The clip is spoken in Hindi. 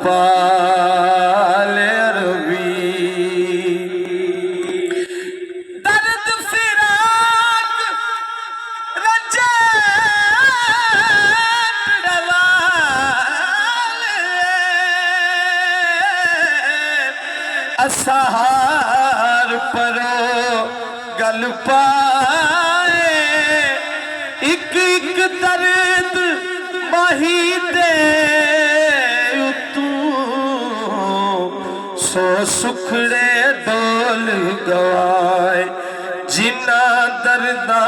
पाल अरबी दर्द फिराक रजत रवाल असहार परो गल पाए एक एक दर्द माही दे सो सुखड़े डोल गवाए जिन्ना दर्दा